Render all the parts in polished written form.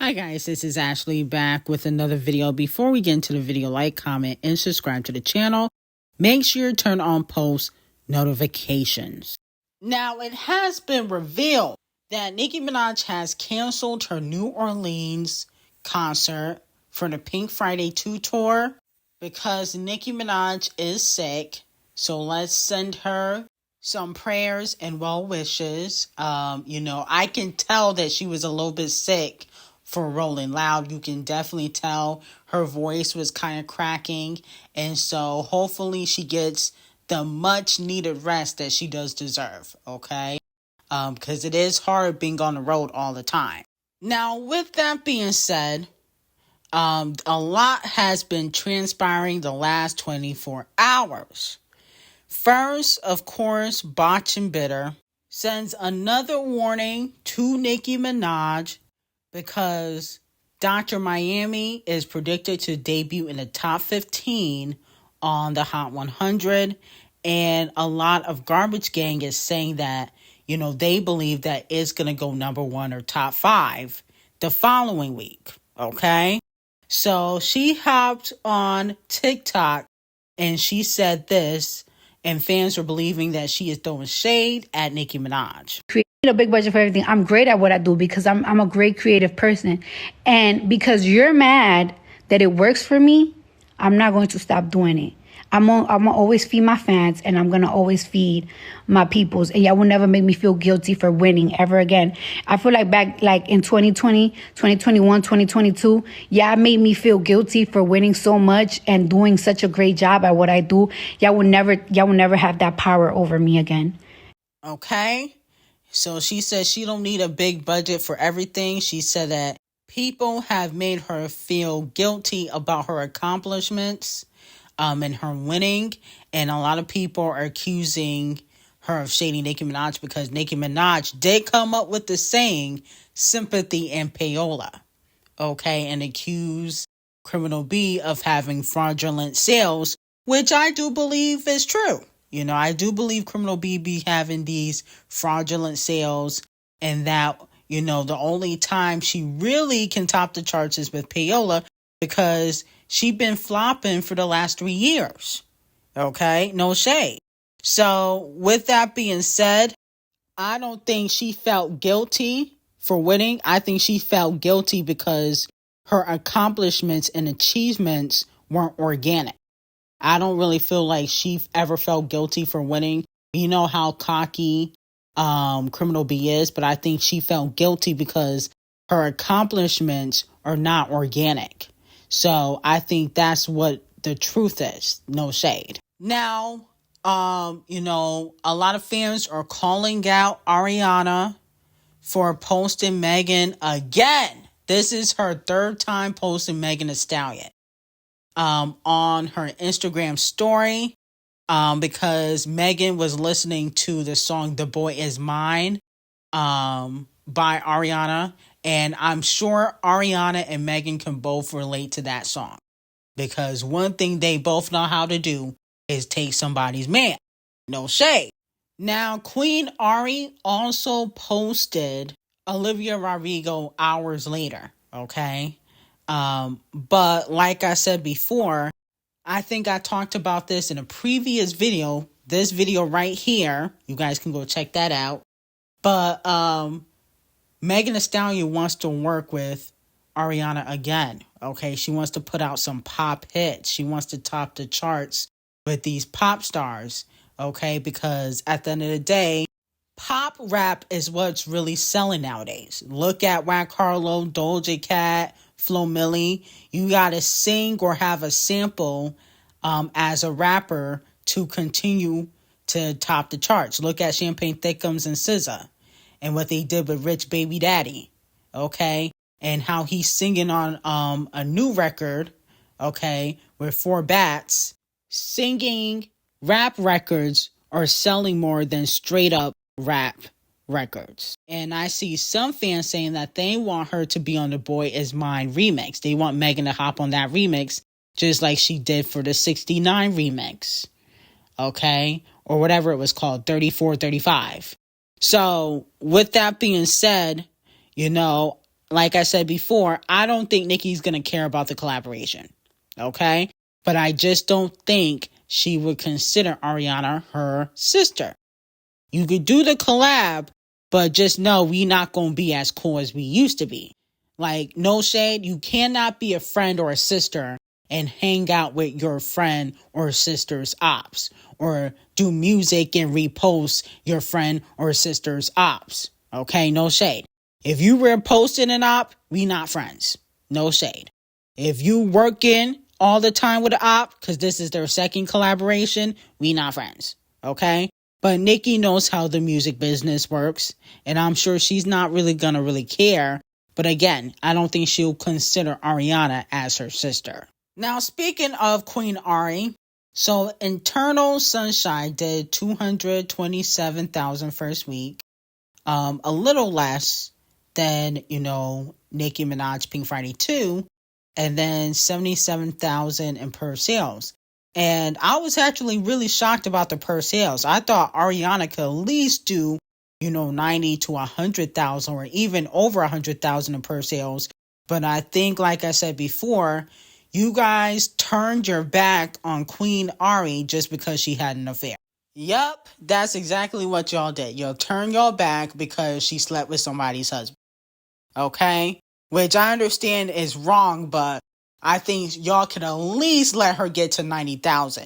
Hi guys, this is Ashley back with another video. Before we get into the video, like, comment, and subscribe to the channel. Make sure you turn on post notifications. Now, it has been revealed that Nicki Minaj has canceled her New Orleans concert for the Pink Friday 2 tour because Nicki Minaj is sick. So let's send her some prayers and well wishes. I can tell that she was a little bit sick for Rolling Loud. You can definitely tell her voice was kind of cracking. And so hopefully she gets the much needed rest that she does deserve. Okay. Because it is hard being on the road all the time. Now, with that being said, a lot has been transpiring the last 24 hours. First, of course, Botch and Bitter sends another warning to Nicki Minaj because Dr. Miami is predicted to debut in the top 15 on the Hot 100. And a lot of Garbage Gang is saying that, they believe that it's going to go number 1 or top 5 the following week. Okay. So she hopped on TikTok and she said this, and fans are believing that she is throwing shade at Nicki Minaj. Create a big budget for everything. I'm great at what I do because I'm a great creative person. And because you're mad that it works for me, I'm not going to stop doing it. I'm gonna always feed my fans, and I'm gonna always feed my peoples. And y'all will never make me feel guilty for winning ever again. I feel like back in 2020, 2021, 2022, y'all made me feel guilty for winning so much and doing such a great job at what I do. Y'all will never have that power over me again. Okay. So she says she don't need a big budget for everything. She said that people have made her feel guilty about her accomplishments and her winning. And a lot of people are accusing her of shading Nicki Minaj because Nicki Minaj did come up with the saying sympathy and payola. Okay. And accuse Criminal B of having fraudulent sales, which I do believe is true. I do believe Criminal B be having these fraudulent sales, and that, the only time she really can top the charts is with payola because she been flopping for the last 3 years. Okay, no shade. So with that being said, I don't think she felt guilty for winning. I think she felt guilty because her accomplishments and achievements weren't organic. I don't really feel like she ever felt guilty for winning. You know how cocky Criminal B is, but I think she felt guilty because her accomplishments are not organic. So I think that's what the truth is. No shade. Now, a lot of fans are calling out Ariana for posting Megan again. This is her third time posting Megan Thee Stallion on her Instagram story because Megan was listening to the song The Boy Is Mine by Ariana. And I'm sure Ariana and Megan can both relate to that song because one thing they both know how to do is take somebody's man. No shade. Now, Queen Ari also posted Olivia Rodrigo hours later. Okay. But like I said before, I think I talked about this in a previous video. This video right here, you guys can go check that out. But Megan Thee Stallion wants to work with Ariana again. Okay, she wants to put out some pop hits. She wants to top the charts with these pop stars. Okay, because at the end of the day, pop rap is what's really selling nowadays. Look at Rack Harlow, D0JA Cat, Flo Milli. You gotta sing or have a sample as a rapper to continue to top the charts. Look at Champagne Thickums and SZA and what they did with Rich Baby Daddy, okay? And how he's singing on a new record, okay, with 4 Bats. Singing rap records are selling more than straight up rap records. And I see some fans saying that they want her to be on the Boy Is Mine remix. They want Megan to hop on that remix just like she did for the 69 remix, okay? Or whatever it was called, 34, 35. So with that being said, like I said before, I don't think Nicki's going to care about the collaboration. Okay? But I just don't think she would consider Ariana her sister. You could do the collab, but just know we not going to be as cool as we used to be. Like, no shade, you cannot be a friend or a sister and hang out with your friend or sister's ops, or do music and repost your friend or sister's ops. Okay, no shade. If you were posting an op, we not friends. No shade. If you working all the time with the op, because this is their second collaboration, we not friends. Okay? But Nicki knows how the music business works, and I'm sure she's not really gonna really care. But again, I don't think she'll consider Ariana as her sister. Now, speaking of Queen Ari, so Eternal Sunshine did 227,000 first week, a little less than, Nicki Minaj Pink Friday 2, and then 77,000 in per sales. And I was actually really shocked about the per sales. I thought Ariana could at least do, 90 to 100,000 or even over 100,000 in per sales. But I think, like I said before, you guys turned your back on Queen Ari just because she had an affair. Yup, that's exactly what y'all did. Y'all turned your back because she slept with somebody's husband. Okay? Which I understand is wrong, but I think y'all could at least let her get to 90,000.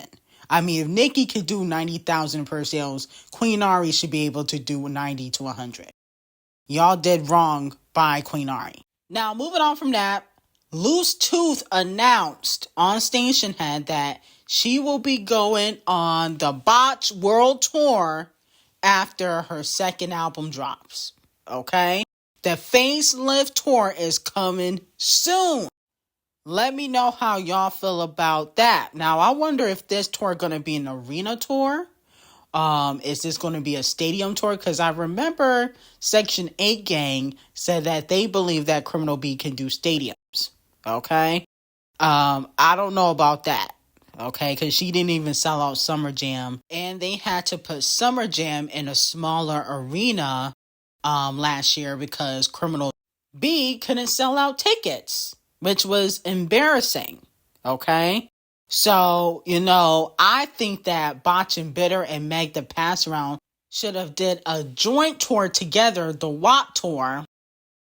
I mean, if Nicki could do 90,000 per sales, Queen Ari should be able to do 90 to 100. Y'all did wrong by Queen Ari. Now, moving on from that, Loose Tooth announced on Stationhead that she will be going on the Botch World Tour after her second album drops. Okay? The facelift tour is coming soon. Let me know how y'all feel about that. Now, I wonder if this tour going to be an arena tour. Is this going to be a stadium tour? Because I remember Section 8 Gang said that they believe that Criminal B can do stadiums. Okay? I don't know about that. Okay? Because she didn't even sell out Summer Jam. And they had to put Summer Jam in a smaller arena last year because Criminal B couldn't sell out tickets, which was embarrassing. Okay? So, I think that Botch and Bitter and Meg the Pass Around should have did a joint tour together, the WAP tour,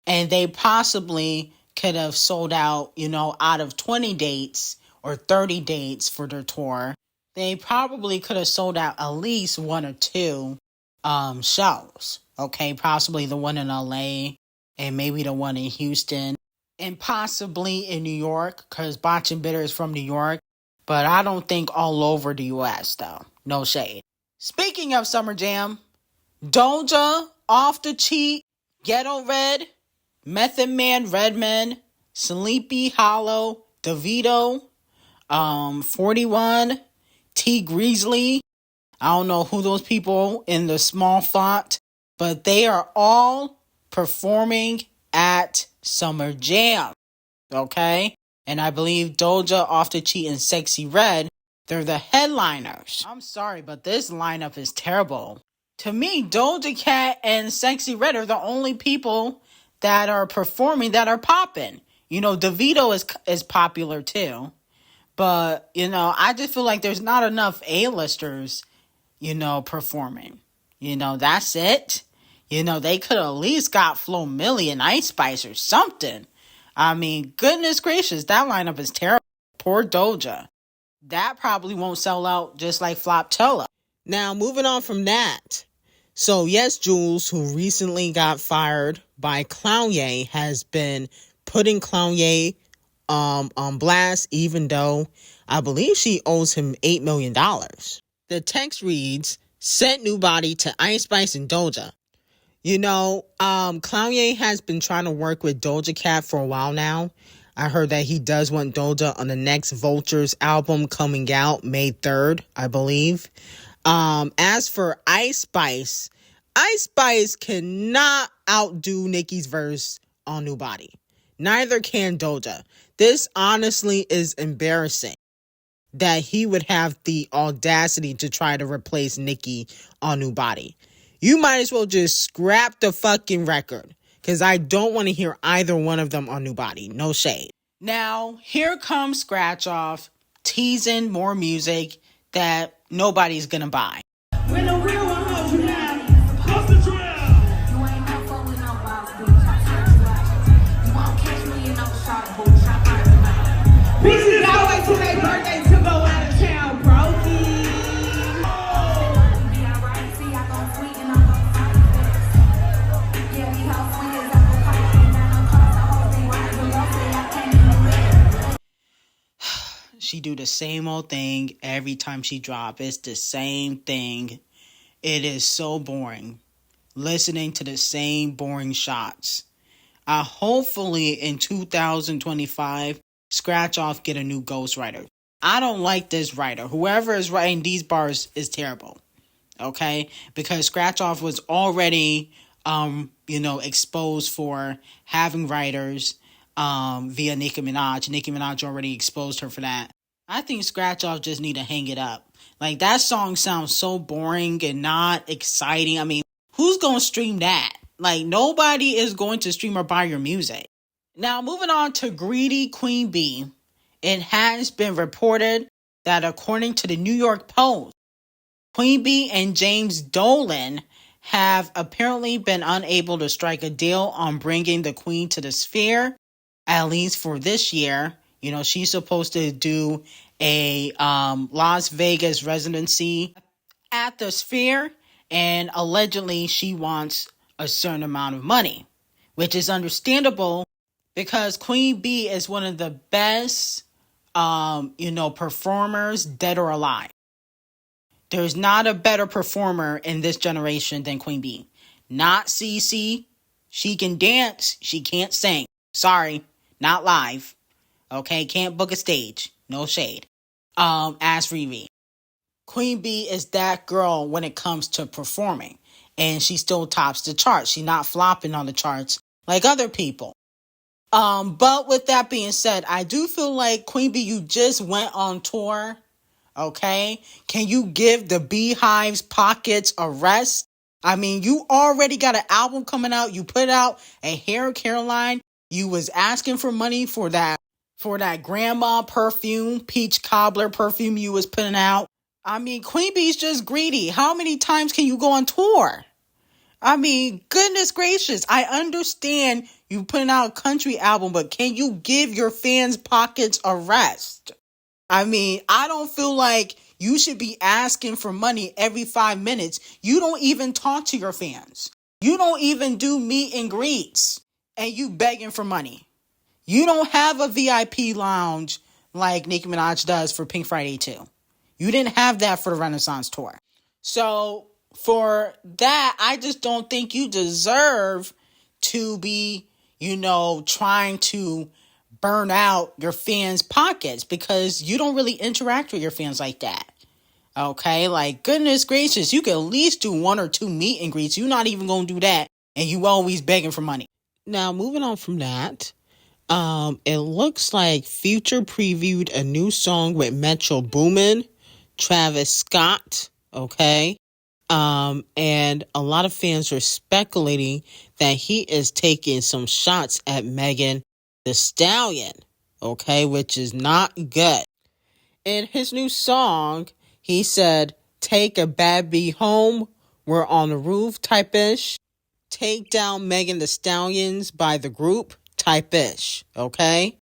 and they possibly could have sold out, out of 20 dates or 30 dates for their tour. They probably could have sold out at least one or two shows. Okay, possibly the one in LA and maybe the one in Houston and possibly in New York, because Botch and Bitter is from New York. But I don't think all over the U.S., though. No shade. Speaking of Summer Jam, D0JA, Off the Cheat, Ghetto Red, Method Man, Redman, Sleepy Hollow, DeVito, 41, T Grizzly. I don't know who those people in the small font, but they are all performing at Summer Jam. Okay? And I believe D0JA, Off the Cheat, and Sexy Red, they're the headliners. I'm sorry, but this lineup is terrible. To me, Doja Cat and Sexy Red are the only people that are performing that are popping. DeVito is popular too. But, I just feel like there's not enough A-listers, performing. That's it. They could at least got Flo Milli and Ice Spice or something. I mean, goodness gracious, that lineup is terrible. Poor D0JA. That probably won't sell out just like Floptella. Now, moving on from that. So, yes, Jules, who recently got fired by Kanye, has been putting Kanye on blast, even though I believe she owes him $8 million. The text reads, sent new body to Ice Spice and D0JA. Kanye has been trying to work with Doja Cat for a while now. I heard that he does want D0JA on the next Vultures album coming out May 3rd, I believe. As for Ice Spice cannot outdo Nicki's verse on New Body. Neither can D0JA. This honestly is embarrassing that he would have the audacity to try to replace Nicki on New Body. You might as well just scrap the fucking record. because I don't want to hear either one of them on New Body. No shade. Now, here comes Scratch Off teasing more music that nobody's gonna buy. When the real one holds you down, what's the drill? You ain't no fool with no boss, bitch. You won't catch me in no shot, bitch. Bitches always to their birthday to go out of town, brokey. She do the same old thing every time she drop. It's the same thing. It is so boring. Listening to the same boring shots. Hopefully in 2025, Scratch Off get a new ghostwriter. I don't like this writer. Whoever is writing these bars is terrible. Okay? Because Scratch Off was already, exposed for having writers via Nicki Minaj. Nicki Minaj already exposed her for that. I think Scratch Off just need to hang it up. Like, that song sounds so boring and not exciting. I mean, who's going to stream that? Like, nobody is going to stream or buy your music. Now, moving on to Greedy Queen B. It has been reported that according to the New York Post, Queen B and James Dolan have apparently been unable to strike a deal on bringing the Queen to the Sphere, at least for this year. You know, she's supposed to do a Las Vegas residency at the Sphere, and allegedly she wants a certain amount of money, which is understandable because Queen B is one of the best, performers, dead or alive. There's not a better performer in this generation than Queen B. Not Cece. She can dance. She can't sing. Sorry, not live. Okay, can't book a stage. No shade. Ask Riri. Queen B is that girl when it comes to performing. And she still tops the charts. She's not flopping on the charts like other people. But with that being said, I do feel like Queen B, you just went on tour. Okay? Can you give the Beehive's pockets a rest? I mean, you already got an album coming out. You put out a hair care line. You was asking for money for that grandma perfume, peach cobbler perfume you was putting out. I mean, Queen Bee's just greedy. How many times can you go on tour? I mean, goodness gracious. I understand you putting out a country album, but can you give your fans' pockets a rest? I mean, I don't feel like you should be asking for money every 5 minutes. You don't even talk to your fans. You don't even do meet and greets. And you begging for money. You don't have a VIP lounge like Nicki Minaj does for Pink Friday 2. You didn't have that for the Renaissance tour. So for that, I just don't think you deserve to be, trying to burn out your fans' pockets because you don't really interact with your fans like that. Okay, like goodness gracious, you could at least do 1 or 2 meet and greets. You're not even going to do that, and you always begging for money. Now, moving on from that, it looks like Future previewed a new song with Metro Boomin, Travis Scott, okay? And a lot of fans are speculating that he is taking some shots at Megan Thee Stallion, okay, which is not good. In his new song, he said, "Take a bad bee home, we're on the roof," type-ish. "Take down Megan Thee Stallions by the group," type-ish, okay?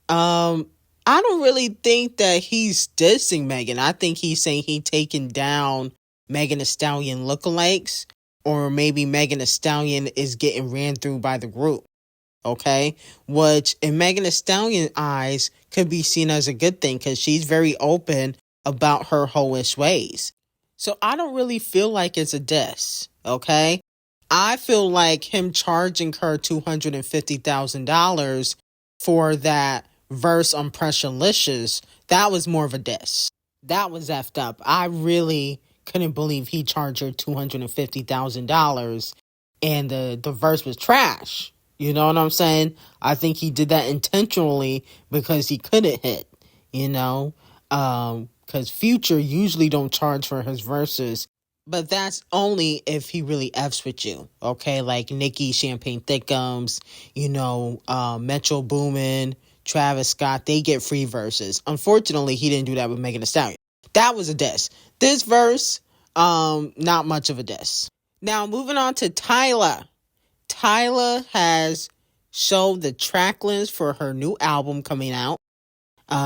I don't really think that he's dissing Megan. I think he's saying he taking down Megan Thee Stallion lookalikes, or maybe Megan Thee Stallion is getting ran through by the group, okay? Which in Megan Thee Stallion eyes could be seen as a good thing because she's very open about her hoish ways. So I don't really feel like it's a diss, okay? I feel like him charging her $250,000 for that verse on Pressurelicious, that was more of a diss. That was effed up. I really couldn't believe he charged her $250,000 and the verse was trash. You know what I'm saying? I think he did that intentionally because he couldn't hit, because Future usually don't charge for his verses But that's only if he really F's with you, okay? Like Nicki, Champagne Thickums, Metro Boomin, Travis Scott, they get free verses. Unfortunately, he didn't do that with Megan Thee Stallion. That was a diss. This verse, not much of a diss. Now, moving on to Tyla. Tyla has showed the track list for her new album coming out.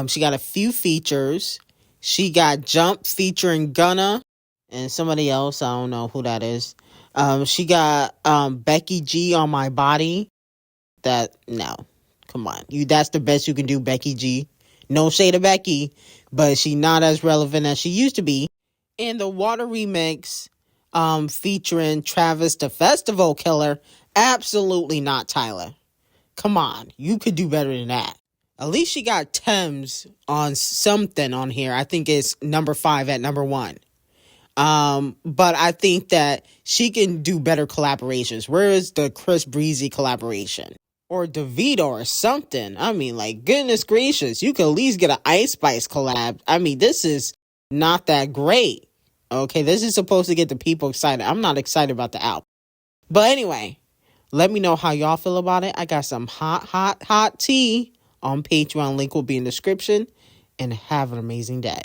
She got a few features. She got Jump featuring Gunna and somebody else. I don't know who that is. She got Becky G on My Body. No. Come on. That's the best you can do, Becky G. No shade of Becky, but she not as relevant as she used to be. And the Water remix featuring Travis the Festival Killer. Absolutely not Tyla. Come on. You could do better than that. At least she got Thames on something on here. I think it's number 5 at number 1. But I think that she can do better collaborations. Where is the Chris Breezy collaboration? Or DeVito or something? I mean, like, goodness gracious. You could at least get an Icespxce collab. I mean, this is not that great. Okay, this is supposed to get the people excited. I'm not excited about the album. But anyway, let me know how y'all feel about it. I got some hot tea on Patreon. Link will be in the description. And have an amazing day.